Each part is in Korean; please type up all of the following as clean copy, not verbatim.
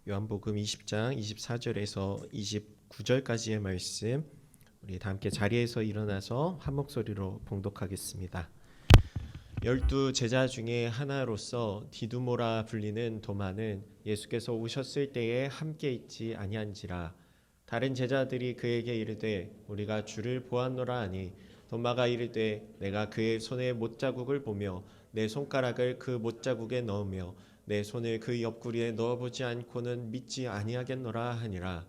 요한복음 20장 24절에서 29절까지의 말씀, 우리 다 함께 자리에서 일어나서 한 목소리로 봉독하겠습니다. 12 제자 중에 하나로서 디두모라 불리는 도마는 예수께서 오셨을 때에 함께 있지 아니한지라. 다른 제자들이 그에게 이르되 우리가 주를 보았노라 하니, 도마가 이르되 내가 그의 손에 못자국을 보며 내 손가락을 그 못자국에 넣으며 내 손을 그 옆구리에 넣어보지 않고는 믿지 아니하겠노라 하니라.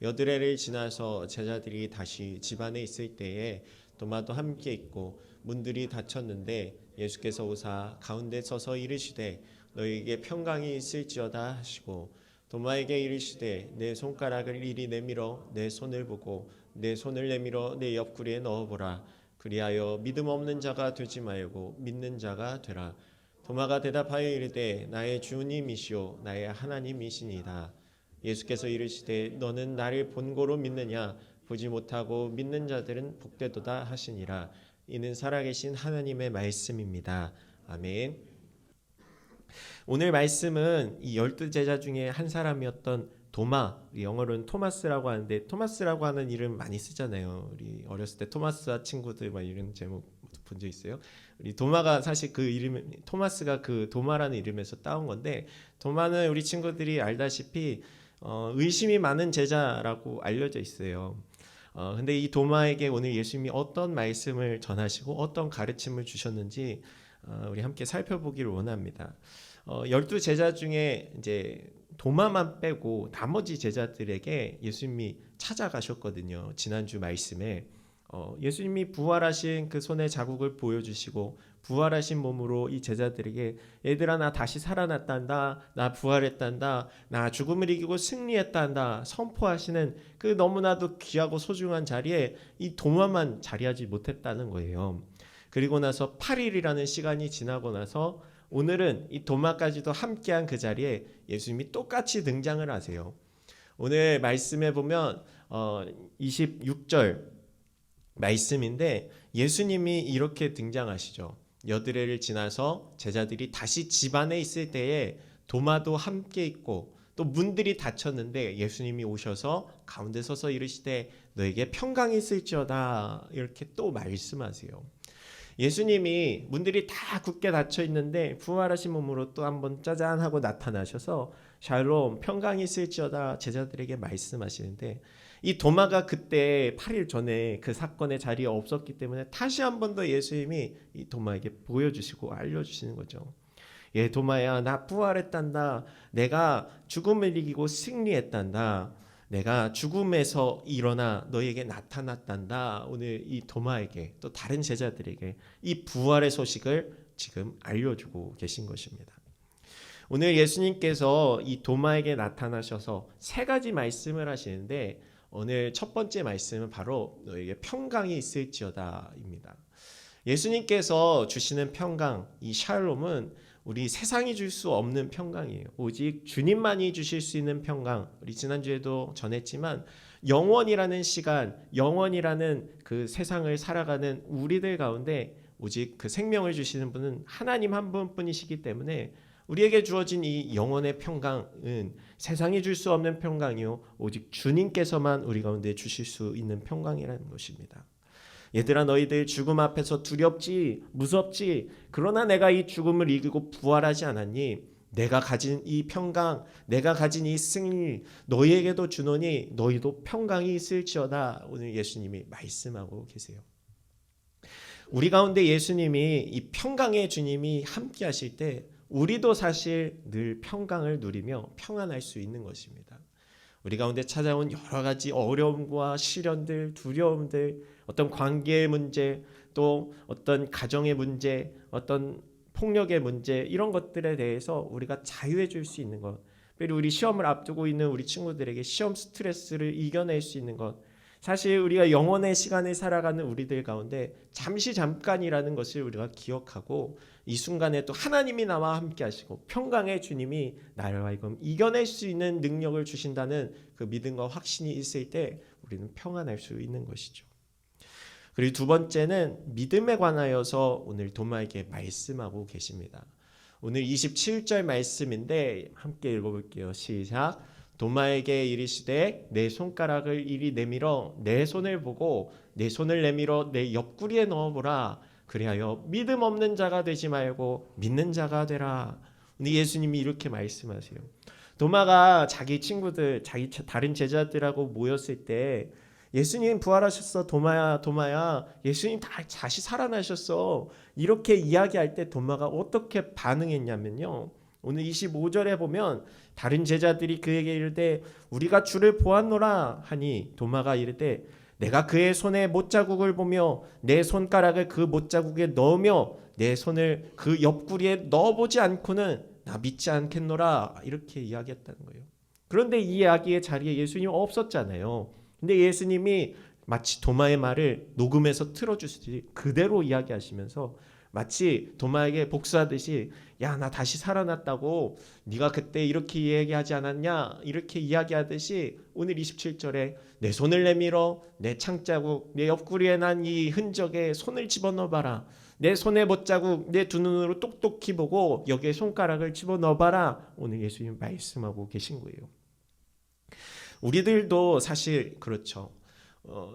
여드레를 지나서 제자들이 다시 집안에 있을 때에 도마도 함께 있고 문들이 닫혔는데 예수께서 오사 가운데 서서 이르시되 너희에게 평강이 있을지어다 하시고, 도마에게 이르시되 내 손가락을 이리 내밀어 내 손을 보고 내 손을 내밀어 내 옆구리에 넣어보라. 그리하여 믿음 없는 자가 되지 말고 믿는 자가 되라. 도마가 대답하여 이르되 나의 주님이시오 나의 하나님이시니이다. 예수께서 이르시되 너는 나를 본고로 믿느냐? 보지 못하고 믿는 자들은 복되도다 하시니라. 이는 살아계신 하나님의 말씀입니다. 아멘. 오늘 말씀은 이 12제자 중에 한 사람이었던 도마, 영어로는 토마스라고 하는데, 토마스라고 하는 이름 많이 쓰잖아요. 우리 어렸을 때 토마스와 친구들 막 이런 제목 본 적 있어요? 우리 도마가 사실 그 이름, 토마스가 그 도마라는 이름에서 따온 건데, 도마는 우리 친구들이 알다시피 의심이 많은 제자라고 알려져 있어요. 근데 이 도마에게 오늘 예수님이 어떤 말씀을 전하시고 어떤 가르침을 주셨는지 우리 함께 살펴보기를 원합니다. 12제자 중에 이제 도마만 빼고 나머지 제자들에게 예수님이 찾아가셨거든요. 지난주 말씀에 예수님이 부활하신 그 손의 자국을 보여주시고 부활하신 몸으로 이 제자들에게 얘들아 나 다시 살아났단다, 나 부활했단다, 나 죽음을 이기고 승리했단다 선포하시는 그 너무나도 귀하고 소중한 자리에 이 도마만 자리하지 못했다는 거예요. 그리고 나서 8일이라는 시간이 지나고 나서 오늘은 이 도마까지도 함께한 그 자리에 예수님이 똑같이 등장을 하세요. 오늘 말씀에 보면 26절 말씀인데 예수님이 이렇게 등장하시죠. 여드레를 지나서 제자들이 다시 집안에 있을 때에 도마도 함께 있고 또 문들이 닫혔는데 예수님이 오셔서 가운데 서서 이르시되 너에게 평강이 있을지어다, 이렇게 또 말씀하세요. 예수님이 문들이 다 굳게 닫혀 있는데 부활하신 몸으로 또 한번 짜잔 하고 나타나셔서 샬롬 평강이 있을지어다 제자들에게 말씀하시는데, 이 도마가 그때 8일 전에 그 사건의 자리에 없었기 때문에 다시 한 번 더 예수님이 이 도마에게 보여주시고 알려주시는 거죠. 예, 도마야, 나 부활했단다. 내가 죽음을 이기고 승리했단다. 내가 죽음에서 일어나 너에게 나타났단다. 오늘 이 도마에게 또 다른 제자들에게 이 부활의 소식을 지금 알려주고 계신 것입니다. 오늘 예수님께서 이 도마에게 나타나셔서 세 가지 말씀을 하시는데, 오늘 첫 번째 말씀은 바로 너에게 평강이 있을지어다입니다. 예수님께서 주시는 평강, 이 샬롬은 우리 세상이 줄 수 없는 평강이에요. 오직 주님만이 주실 수 있는 평강. 우리 지난주에도 전했지만 영원이라는 시간, 영원이라는 그 세상을 살아가는 우리들 가운데 오직 그 생명을 주시는 분은 하나님 한 분뿐이시기 때문에 우리에게 주어진 이 영원의 평강은 세상이 줄 수 없는 평강이요, 오직 주님께서만 우리 가운데 주실 수 있는 평강이라는 것입니다. 얘들아 너희들 죽음 앞에서 두렵지 무섭지, 그러나 내가 이 죽음을 이기고 부활하지 않았니? 내가 가진 이 평강, 내가 가진 이 승리 너희에게도 주노니 너희도 평강이 있을지어다. 오늘 예수님이 말씀하고 계세요. 우리 가운데 예수님이 이 평강의 주님이 함께 하실 때 우리도 사실 늘 평강을 누리며 평안할 수 있는 것입니다. 우리 가운데 찾아온 여러 가지 어려움과 시련들, 두려움들, 어떤 관계의 문제, 또 어떤 가정의 문제, 어떤 폭력의 문제, 이런 것들에 대해서 우리가 자유해 줄 수 있는 것, 그리고 우리 시험을 앞두고 있는 우리 친구들에게 시험 스트레스를 이겨낼 수 있는 것, 사실 우리가 영원의 시간을 살아가는 우리들 가운데 잠깐이라는 것을 우리가 기억하고 이 순간에 또 하나님이 나와 함께 하시고 평강의 주님이 나를 하여금 이겨낼 수 있는 능력을 주신다는 그 믿음과 확신이 있을 때 우리는 평안할 수 있는 것이죠. 그리고 두 번째는 믿음에 관하여서 오늘 도마에게 말씀하고 계십니다. 오늘 27절 말씀인데 함께 읽어볼게요. 시작. 도마에게 이르시되 내 손가락을 이리 내밀어 내 손을 보고 내 손을 내밀어 내 옆구리에 넣어보라. 그리하여 믿음 없는 자가 되지 말고 믿는 자가 되라. 오늘 예수님이 이렇게 말씀하세요. 도마가 자기 친구들, 자기 다른 제자들하고 모였을 때 예수님 부활하셨어. 도마야, 도마야. 예수님 다시 살아나셨어. 이렇게 이야기할 때 도마가 어떻게 반응했냐면요. 오늘 25절에 보면 다른 제자들이 그에게 이르되 우리가 주를 보았노라 하니 도마가 이르되 내가 그의 손에 못자국을 보며 내 손가락을 그 못자국에 넣으며 내 손을 그 옆구리에 넣어보지 않고는 나 믿지 않겠노라. 이렇게 이야기했다는 거예요. 그런데 이 이야기의 자리에 예수님 없었잖아요. 근데 예수님이 마치 도마의 말을 녹음해서 틀어주시지 그대로 이야기하시면서 마치 도마에게 복수하듯이 야, 나 다시 살아났다고 네가 그때 이렇게 얘기하지 않았냐 이렇게 이야기하듯이 오늘 27절에 내 손을 내밀어 내 창자국 내 옆구리에 난 이 흔적에 손을 집어넣어봐라. 내 손에 못자국 내 두 눈으로 똑똑히 보고 여기에 손가락을 집어넣어봐라. 오늘 예수님 말씀하고 계신 거예요. 우리들도 사실 그렇죠.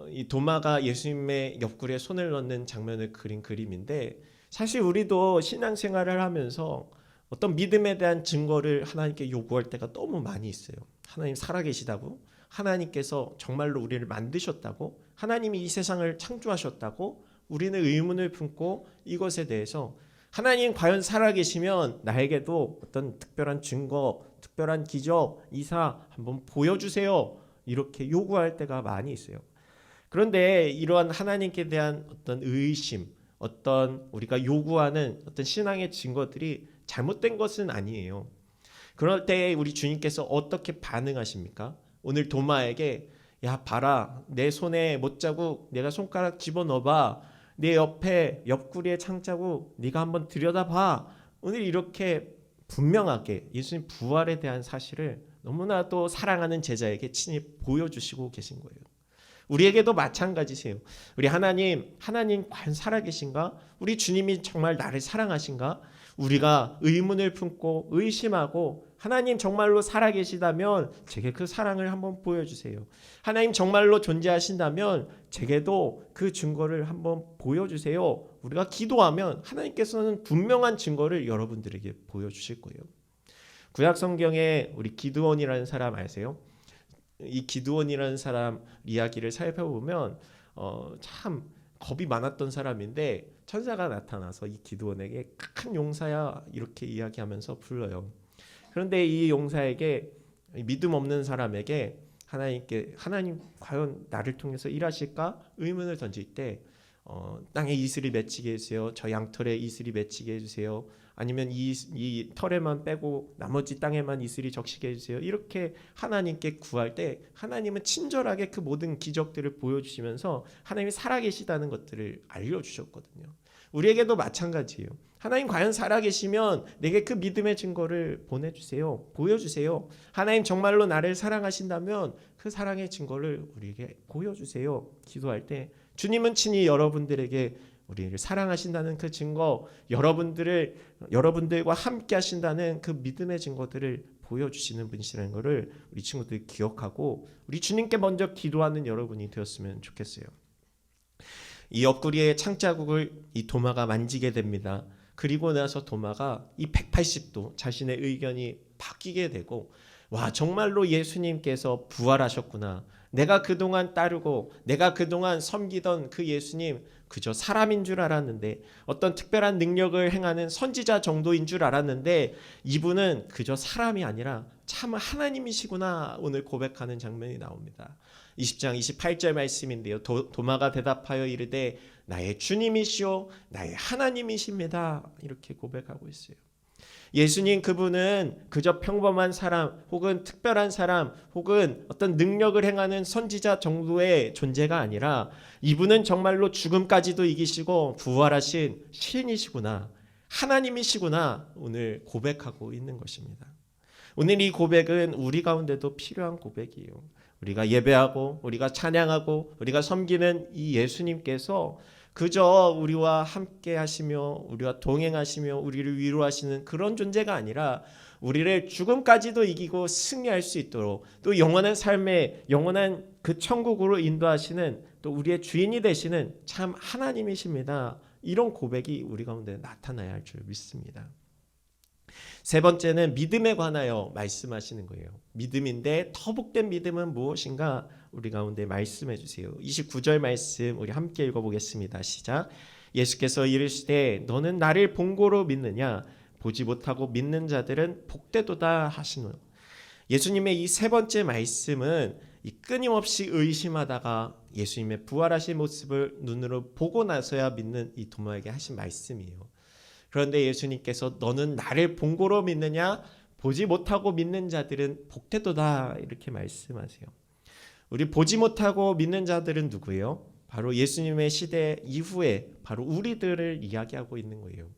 이 도마가 예수님의 옆구리에 손을 넣는 장면을 그린 그림인데 사실 우리도 신앙생활을 하면서 어떤 믿음에 대한 증거를 하나님께 요구할 때가 너무 많이 있어요. 하나님 살아계시다고, 하나님께서 정말로 우리를 만드셨다고, 하나님이 이 세상을 창조하셨다고 우리는 의문을 품고 이것에 대해서 하나님 과연 살아계시면 나에게도 어떤 특별한 증거, 특별한 기적, 이사 한번 보여주세요. 이렇게 요구할 때가 많이 있어요. 그런데 이러한 하나님께 대한 어떤 의심, 어떤 우리가 요구하는 어떤 신앙의 증거들이 잘못된 것은 아니에요. 그럴 때 우리 주님께서 어떻게 반응하십니까? 오늘 도마에게 야 봐라 내 손에 못자국 내가 손가락 집어넣어봐 내 옆에 옆구리에 창자국 네가 한번 들여다봐. 오늘 이렇게 분명하게 예수님 부활에 대한 사실을 너무나도 사랑하는 제자에게 친히 보여주시고 계신 거예요. 우리에게도 마찬가지세요. 우리 하나님 과연 살아계신가? 우리 주님이 정말 나를 사랑하신가? 우리가 의문을 품고 의심하고 하나님 정말로 살아계시다면 제게 그 사랑을 한번 보여주세요. 하나님 정말로 존재하신다면 제게도 그 증거를 한번 보여주세요. 우리가 기도하면 하나님께서는 분명한 증거를 여러분들에게 보여주실 거예요. 구약 성경에 우리 기드온이라는 사람 아세요? 이 기드온이라는 사람 이야기를 살펴보면 참 겁이 많았던 사람인데 천사가 나타나서 이 기드온에게 큰 용사야 이렇게 이야기하면서 불러요. 그런데 이 용사에게 믿음 없는 사람에게 하나님 과연 나를 통해서 일하실까 의문을 던질 때 땅에 이슬이 맺히게 해주세요. 저 양털에 이슬이 맺히게 해주세요. 아니면 이 털에만 빼고 나머지 땅에만 이슬이 적시게 해주세요. 이렇게 하나님께 구할 때 하나님은 친절하게 그 모든 기적들을 보여주시면서 하나님이 살아계시다는 것들을 알려주셨거든요. 우리에게도 마찬가지예요. 하나님 과연 살아계시면 내게 그 믿음의 증거를 보내주세요. 보여주세요. 하나님 정말로 나를 사랑하신다면 그 사랑의 증거를 우리에게 보여주세요. 기도할 때 주님은 친히 여러분들에게 우리를 사랑하신다는 그 증거, 여러분들과 함께 하신다는 그 믿음의 증거들을 보여주시는 분이시라는 것을 우리 친구들이 기억하고 우리 주님께 먼저 기도하는 여러분이 되었으면 좋겠어요. 이 옆구리의 창자국을 이 도마가 만지게 됩니다. 그리고 나서 도마가 이 180도 자신의 의견이 바뀌게 되고 와 정말로 예수님께서 부활하셨구나. 내가 그동안 따르고 내가 그동안 섬기던 그 예수님 그저 사람인 줄 알았는데 어떤 특별한 능력을 행하는 선지자 정도인 줄 알았는데 이분은 그저 사람이 아니라 참 하나님이시구나 오늘 고백하는 장면이 나옵니다. 20장 28절 말씀인데요. 도마가 대답하여 이르되 나의 주님이시오 나의 하나님이십니다. 이렇게 고백하고 있어요. 예수님 그분은 그저 평범한 사람 혹은 특별한 사람 혹은 어떤 능력을 행하는 선지자 정도의 존재가 아니라 이분은 정말로 죽음까지도 이기시고 부활하신 신이시구나 하나님이시구나 오늘 고백하고 있는 것입니다. 오늘 이 고백은 우리 가운데도 필요한 고백이에요. 우리가 예배하고 우리가 찬양하고 우리가 섬기는 이 예수님께서 그저 우리와 함께 하시며 우리와 동행하시며 우리를 위로하시는 그런 존재가 아니라 우리를 죽음까지도 이기고 승리할 수 있도록 또 영원한 삶의 영원한 그 천국으로 인도하시는 또 우리의 주인이 되시는 참 하나님이십니다. 이런 고백이 우리 가운데 나타나야 할 줄 믿습니다. 세 번째는 믿음에 관하여 말씀하시는 거예요. 믿음인데 더 복된 믿음은 무엇인가 우리 가운데 말씀해 주세요. 29절 말씀 우리 함께 읽어보겠습니다. 시작. 예수께서 이르시되 너는 나를 본고로 믿느냐 보지 못하고 믿는 자들은 복되도다 하시노. 예수님의 이 세 번째 말씀은 이 끊임없이 의심하다가 예수님의 부활하신 모습을 눈으로 보고 나서야 믿는 이 도마에게 하신 말씀이에요. 그런데 예수님께서 너는 나를 본고로 믿느냐 보지 못하고 믿는 자들은 복되도다 이렇게 말씀하세요. 우리 보지 못하고 믿는 자들은 누구예요? 바로 예수님의 시대 이후에 바로 우리들을 이야기하고 있는 거예요.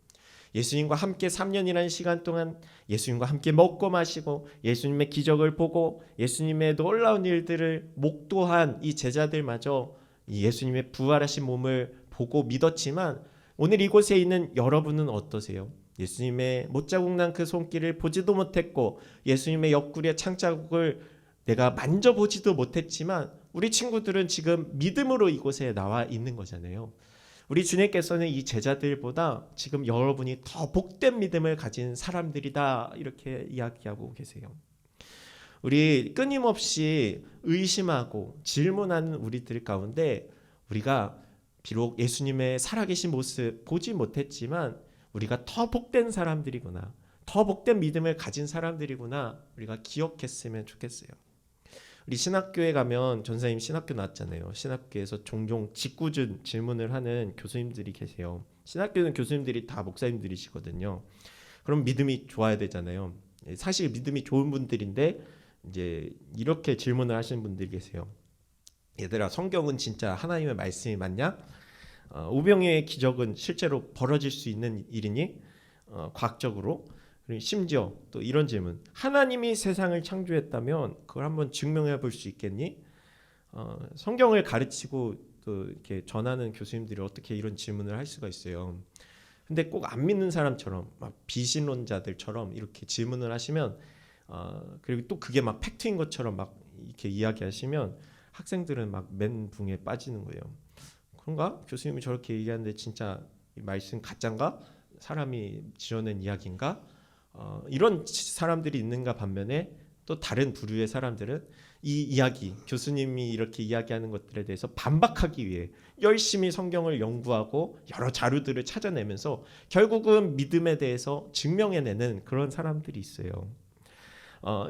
예수님과 함께 3년이라는 시간 동안 예수님과 함께 먹고 마시고 예수님의 기적을 보고 예수님의 놀라운 일들을 목도한 이 제자들마저 이 예수님의 부활하신 몸을 보고 믿었지만 오늘 이곳에 있는 여러분은 어떠세요? 예수님의 못자국 난 그 손길을 보지도 못했고 예수님의 옆구리의 창자국을 내가 만져보지도 못했지만 우리 친구들은 지금 믿음으로 이곳에 나와 있는 거잖아요. 우리 주님께서는 이 제자들보다 지금 여러분이 더 복된 믿음을 가진 사람들이다 이렇게 이야기하고 계세요. 우리 끊임없이 의심하고 질문하는 우리들 가운데 우리가 비록 예수님의 살아계신 모습 보지 못했지만 우리가 더 복된 사람들이구나, 더 복된 믿음을 가진 사람들이구나 우리가 기억했으면 좋겠어요. 우리 신학교에 가면 전사님 신학교 나왔잖아요. 신학교에서 종종 짓궂은 질문을 하는 교수님들이 계세요. 신학교는 교수님들이 다 목사님들이시거든요. 그럼 믿음이 좋아야 되잖아요. 사실 믿음이 좋은 분들인데 이제 이렇게 질문을 하시는 분들이 계세요. 얘들아, 성경은 진짜 하나님의 말씀이 맞냐? 오병이의 기적은 실제로 벌어질 수 있는 일이니? 과학적으로? 심지어 또 이런 질문, 하나님이 세상을 창조했다면 그걸 한번 증명해 볼 수 있겠니? 성경을 가르치고 또 이렇게 전하는 교수님들이 어떻게 이런 질문을 할 수가 있어요. 근데 꼭 안 믿는 사람처럼 막 비신론자들처럼 이렇게 질문을 하시면 그리고 또 그게 막 팩트인 것처럼 막 이렇게 이야기하시면 학생들은 막 멘붕에 빠지는 거예요. 그런가? 교수님이 저렇게 얘기하는데 진짜 이 말씀 가짜인가? 사람이 지어낸 이야기인가? 이런 사람들이 있는가 반면에 또 다른 부류의 사람들은 이 이야기, 교수님이 이렇게 이야기하는 것들에 대해서 반박하기 위해 열심히 성경을 연구하고 여러 자료들을 찾아내면서 결국은 믿음에 대해서 증명해내는 그런 사람들이 있어요.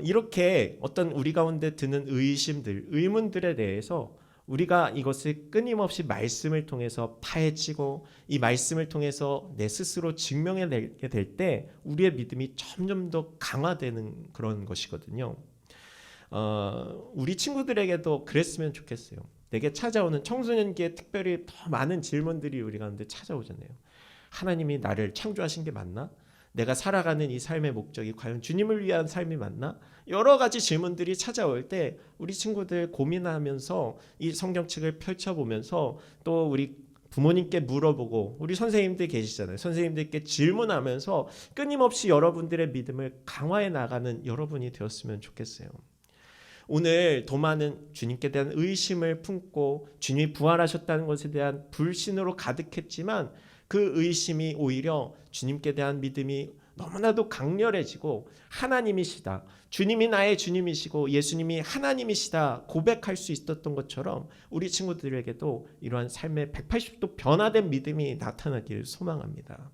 이렇게 어떤 우리 가운데 드는 의심들, 의문들에 대해서 우리가 이것을 끊임없이 말씀을 통해서 파헤치고 이 말씀을 통해서 내 스스로 증명해내게 될 때 우리의 믿음이 점점 더 강화되는 그런 것이거든요. 우리 친구들에게도 그랬으면 좋겠어요. 내게 찾아오는 청소년기에 특별히 더 많은 질문들이 우리 가운데 찾아오잖아요. 하나님이 나를 창조하신 게 맞나? 내가 살아가는 이 삶의 목적이 과연 주님을 위한 삶이 맞나? 여러 가지 질문들이 찾아올 때 우리 친구들 고민하면서 이 성경책을 펼쳐보면서 또 우리 부모님께 물어보고 우리 선생님들 계시잖아요. 선생님들께 질문하면서 끊임없이 여러분들의 믿음을 강화해 나가는 여러분이 되었으면 좋겠어요. 오늘 도마는 주님께 대한 의심을 품고 주님이 부활하셨다는 것에 대한 불신으로 가득했지만 그 의심이 오히려 주님께 대한 믿음이 너무나도 강렬해지고 하나님이시다, 주님이 나의 주님이시고 예수님이 하나님이시다 고백할 수 있었던 것처럼 우리 친구들에게도 이러한 삶의 180도 변화된 믿음이 나타나기를 소망합니다.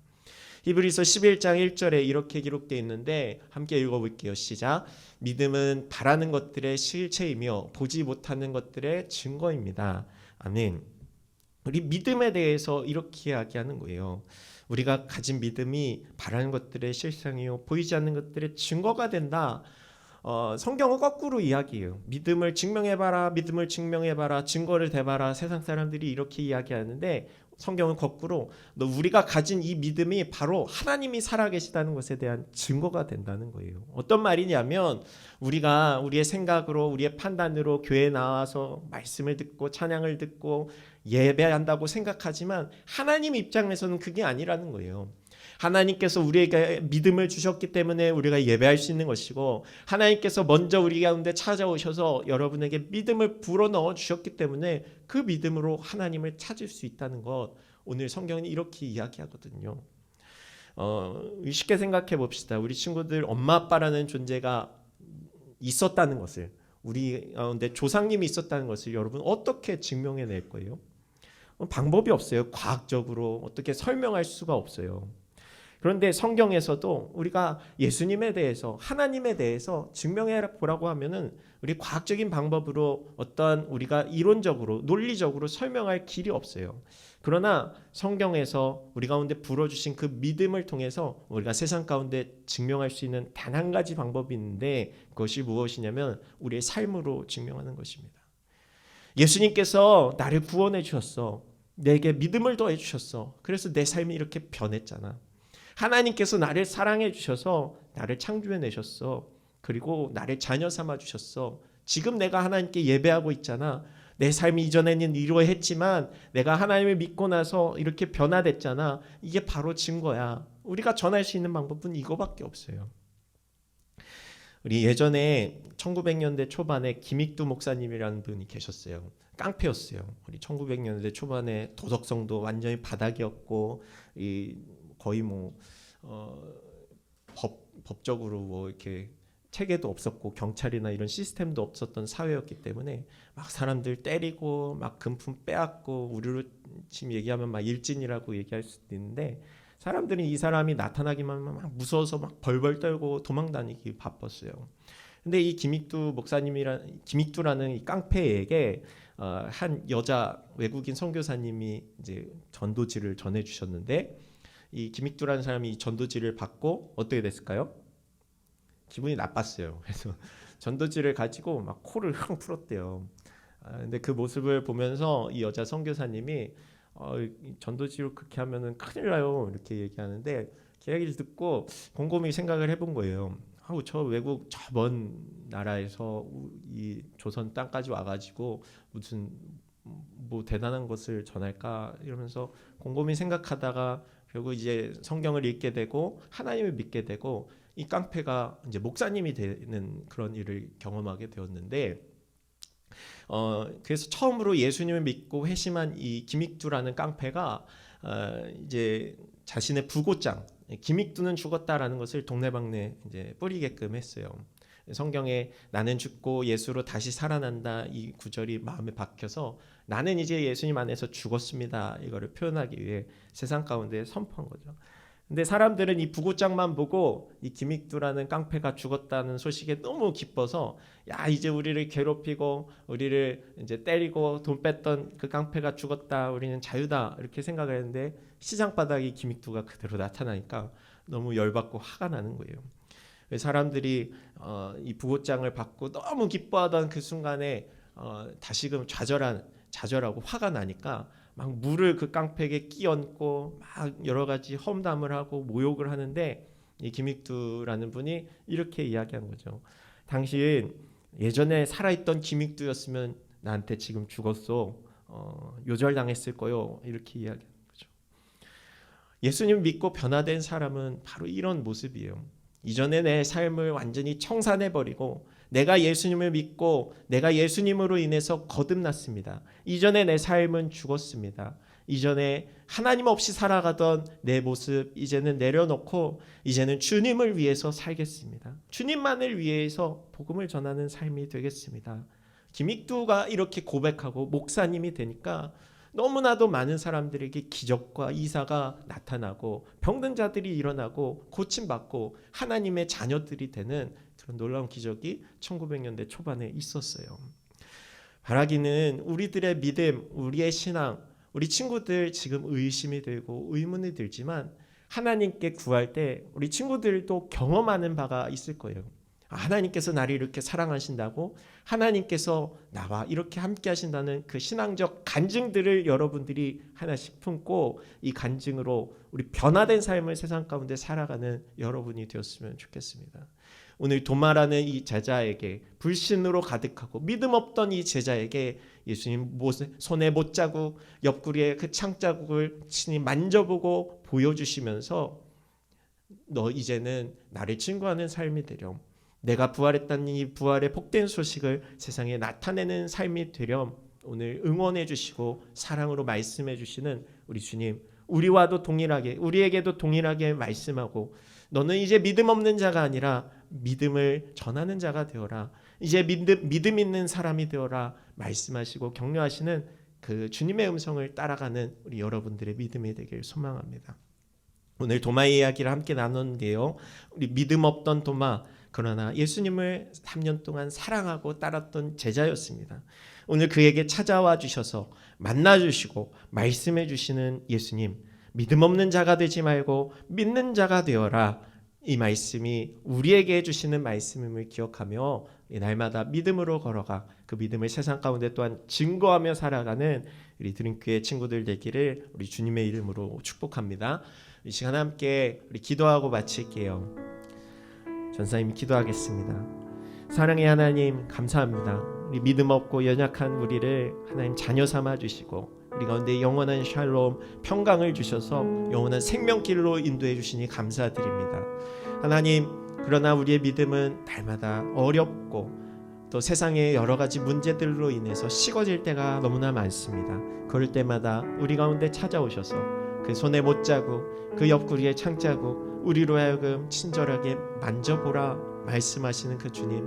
히브리서 11장 1절에 이렇게 기록되어 있는데 함께 읽어볼게요. 시작. 믿음은 바라는 것들의 실체이며 보지 못하는 것들의 증거입니다. 아멘. 우리 믿음에 대해서 이렇게 이야기하는 거예요. 우리가 가진 믿음이 바라는 것들의 실상이요 보이지 않는 것들의 증거가 된다. 성경은 거꾸로 이야기해요. 믿음을 증명해봐라, 믿음을 증명해봐라, 증거를 대봐라. 세상 사람들이 이렇게 이야기하는데 성경은 거꾸로 우리가 가진 이 믿음이 바로 하나님이 살아계시다는 것에 대한 증거가 된다는 거예요. 어떤 말이냐면 우리가 우리의 생각으로 우리의 판단으로 교회에 나와서 말씀을 듣고 찬양을 듣고 예배한다고 생각하지만 하나님 입장에서는 그게 아니라는 거예요. 하나님께서 우리에게 믿음을 주셨기 때문에 우리가 예배할 수 있는 것이고, 하나님께서 먼저 우리 가운데 찾아오셔서 여러분에게 믿음을 불어넣어 주셨기 때문에 그 믿음으로 하나님을 찾을 수 있다는 것, 오늘 성경은 이렇게 이야기하거든요. 쉽게 생각해 봅시다. 우리 친구들 엄마 아빠라는 존재가 있었다는 것을, 우리 가운데 조상님이 있었다는 것을 여러분 어떻게 증명해 낼 거예요? 방법이 없어요. 과학적으로 어떻게 설명할 수가 없어요. 그런데 성경에서도 우리가 예수님에 대해서, 하나님에 대해서 증명해 보라고 하면은 우리 과학적인 방법으로 어떠한 우리가 이론적으로 논리적으로 설명할 길이 없어요. 그러나 성경에서 우리 가운데 불어주신 그 믿음을 통해서 우리가 세상 가운데 증명할 수 있는 단 한 가지 방법이 있는데, 그것이 무엇이냐면 우리의 삶으로 증명하는 것입니다. 예수님께서 나를 구원해 주셨어. 내게 믿음을 더해 주셨어. 그래서 내 삶이 이렇게 변했잖아. 하나님께서 나를 사랑해 주셔서 나를 창조해 내셨어. 그리고 나를 자녀 삼아 주셨어. 지금 내가 하나님께 예배하고 있잖아. 내 삶이 이전에는 이러했지만 내가 하나님을 믿고 나서 이렇게 변화됐잖아. 이게 바로 증거야. 우리가 전할 수 있는 방법은 이거밖에 없어요. 우리 예전에 1900년대 초반에 김익두 목사님이라는 분이 계셨어요. 깡패였어요. 우리 1900년대 초반에 도덕성도 완전히 바닥이었고, 거의 법적으로 뭐 이렇게 체계도 없었고 경찰이나 이런 시스템도 없었던 사회였기 때문에 막 사람들 때리고 막 금품 빼앗고, 우리로 지금 얘기하면 막 일진이라고 얘기할 수도 있는데, 사람들이 이 사람이 나타나기만 하면 막 무서워서 막 벌벌 떨고 도망 다니기 바빴어요. 근데 이 김익두라는 이 깡패에게 한 여자 외국인 선교사님이 이제 전도지를 전해 주셨는데, 이 김익두라는 사람이 이 전도지를 받고 어떻게 됐을까요? 기분이 나빴어요. 그래서 전도지를 가지고 막 코를 흥 풀었대요. 근데 그 모습을 보면서 이 여자 선교사님이 전도지로 그렇게 하면은 큰일 나요, 이렇게 얘기하는데, 그 얘기를 듣고 곰곰이 생각을 해본 거예요. 저 외국 저 먼 나라에서 이 조선 땅까지 와가지고 무슨 뭐 대단한 것을 전할까 이러면서 곰곰이 생각하다가 결국 이제 성경을 읽게 되고 하나님을 믿게 되고, 이 깡패가 이제 목사님이 되는 그런 일을 경험하게 되었는데, 그래서 처음으로 예수님을 믿고 회심한 이 김익두라는 깡패가 이제 자신의 부고장, 김익두는 죽었다라는 것을 동네방네 이제 뿌리게끔 했어요. 성경에 나는 죽고 예수로 다시 살아난다 이 구절이 마음에 박혀서 나는 이제 예수님 안에서 죽었습니다, 이거를 표현하기 위해 세상 가운데 선포한 거죠. 근데 사람들은 이 부고장만 보고 이 김익두라는 깡패가 죽었다는 소식에 너무 기뻐서, 야, 이제 우리를 괴롭히고 우리를 이제 때리고 돈 뺐던 그 깡패가 죽었다, 우리는 자유다, 이렇게 생각을 했는데 시장 바닥에 김익두가 그대로 나타나니까 너무 열받고 화가 나는 거예요. 사람들이 이 부고장을 받고 너무 기뻐하던 그 순간에 다시금 좌절하고 화가 나니까 막 물을 그 깡패에게 끼얹고 막 여러 가지 험담을 하고 모욕을 하는데, 이 김익두라는 분이 이렇게 이야기한 거죠. 당신 예전에 살아있던 김익두였으면 나한테 지금 죽었어. 요절당했을 거요. 이렇게 이야기하는 거죠. 예수님 믿고 변화된 사람은 바로 이런 모습이에요. 이전에 내 삶을 완전히 청산해버리고 내가 예수님을 믿고 내가 예수님으로 인해서 거듭났습니다. 이전에 내 삶은 죽었습니다. 이전에 하나님 없이 살아가던 내 모습 이제는 내려놓고 이제는 주님을 위해서 살겠습니다. 주님만을 위해서 복음을 전하는 삶이 되겠습니다. 김익두가 이렇게 고백하고 목사님이 되니까 너무나도 많은 사람들에게 기적과 이사가 나타나고 병든 자들이 일어나고 고침받고 하나님의 자녀들이 되는 그런 놀라운 기적이 1900년대 초반에 있었어요. 바라기는 우리들의 믿음, 우리의 신앙, 우리 친구들 지금 의심이 들고 의문이 들지만 하나님께 구할 때 우리 친구들도 경험하는 바가 있을 거예요. 하나님께서 나를 이렇게 사랑하신다고, 하나님께서 나와 이렇게 함께 하신다는 그 신앙적 간증들을 여러분들이 하나씩 품고 이 간증으로 우리 변화된 삶을 세상 가운데 살아가는 여러분이 되었으면 좋겠습니다. 오늘 도마라는 이 제자에게 불신으로 가득하고 믿음 없던 이 제자에게 예수님 손에 못자국, 옆구리에 그 창자국을 친히 만져보고 보여주시면서 너 이제는 나를 증거하는 삶이 되렴, 내가 부활했다는 이 부활의 복된 소식을 세상에 나타내는 삶이 되렴 오늘 응원해 주시고 사랑으로 말씀해 주시는 우리 주님, 우리와도 동일하게, 우리에게도 동일하게 말씀하고 너는 이제 믿음 없는 자가 아니라 믿음을 전하는 자가 되어라, 이제 믿음 있는 사람이 되어라 말씀하시고 격려하시는 그 주님의 음성을 따라가는 우리 여러분들의 믿음이 되길 소망합니다. 오늘 도마의 이야기를 함께 나눴는데요, 우리 믿음 없던 도마, 그러나 예수님을 3년 동안 사랑하고 따랐던 제자였습니다. 오늘 그에게 찾아와 주셔서 만나 주시고 말씀해 주시는 예수님, 믿음 없는 자가 되지 말고 믿는 자가 되어라, 이 말씀이 우리에게 해주시는 말씀임을 기억하며 날마다 믿음으로 걸어가 그 믿음을 세상 가운데 또한 증거하며 살아가는 우리 드림교회 친구들 되기를 우리 주님의 이름으로 축복합니다. 이 시간 함께 우리 기도하고 마칠게요. 전사님 기도하겠습니다. 사랑의 하나님 감사합니다. 우리 믿음 없고 연약한 우리를 하나님 자녀 삼아 주시고 우리 가운데 영원한 샬롬 평강을 주셔서 영원한 생명길로 인도해 주시니 감사드립니다. 하나님, 그러나 우리의 믿음은 날마다 어렵고 또 세상의 여러 가지 문제들로 인해서 식어질 때가 너무나 많습니다. 그럴 때마다 우리 가운데 찾아오셔서 그 손에 못자국, 그 옆구리에 창자국 우리로 하여금 친절하게 만져보라 말씀하시는 그 주님,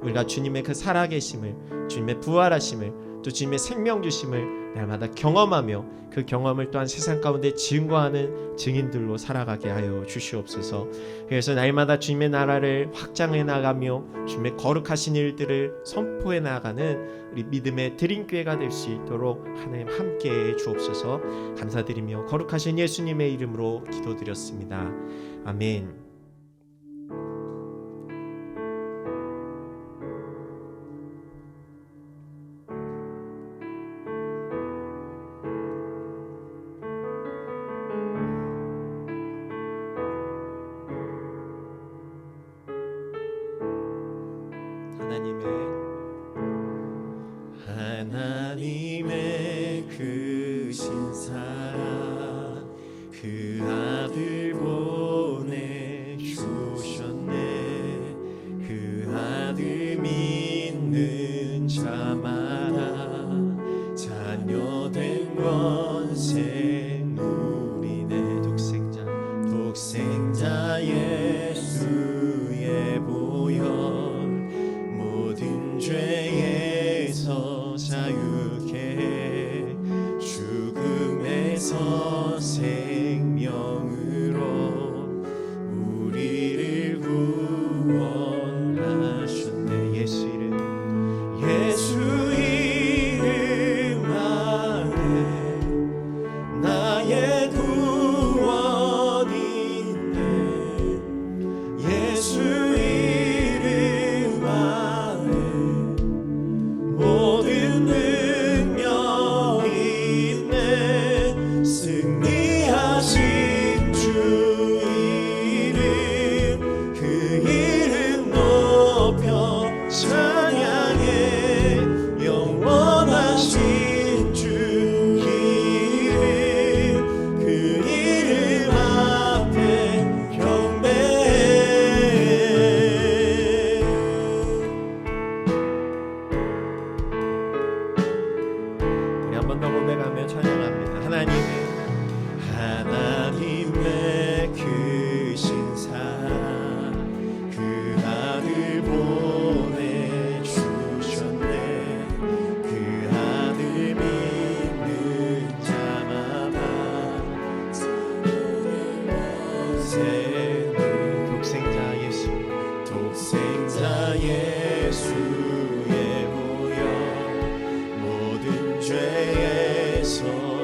우리가 주님의 그 살아계심을, 주님의 부활하심을, 또 주님의 생명 주심을 날마다 경험하며 그 경험을 또한 세상 가운데 증거하는 증인들로 살아가게 하여 주시옵소서. 그래서 날마다 주님의 나라를 확장해 나가며 주님의 거룩하신 일들을 선포해 나가는 우리 믿음의 드림교회가 될 수 있도록 하나님 함께해 주옵소서. 감사드리며 거룩하신 예수님의 이름으로 기도드렸습니다. 아멘. 하나님의 크신 사랑 그 아들 보내주셨네. 그 아들 믿는 자마다 자녀된 권세 누리네. 독생자 예수의 보혈 모든 죄에서 자유케 해 죽음에서 생명으로 우리를 구원하셨네. 예수 이름 안에 나의 구원이 있네. 예수 이름 안에 모든 능력이 있네. 승리하신 주 이름, 그 이름 높여 찬양해. 영원하신 주 이름, 그 이름 앞에 경배해. 우리 한 번 더 고백하며 찬양합니다. 하나님의 크신 사랑 그 아들 보내주셨네. 그 아들 믿는 자마다 독생자 예수의 보혈 모든 죄에서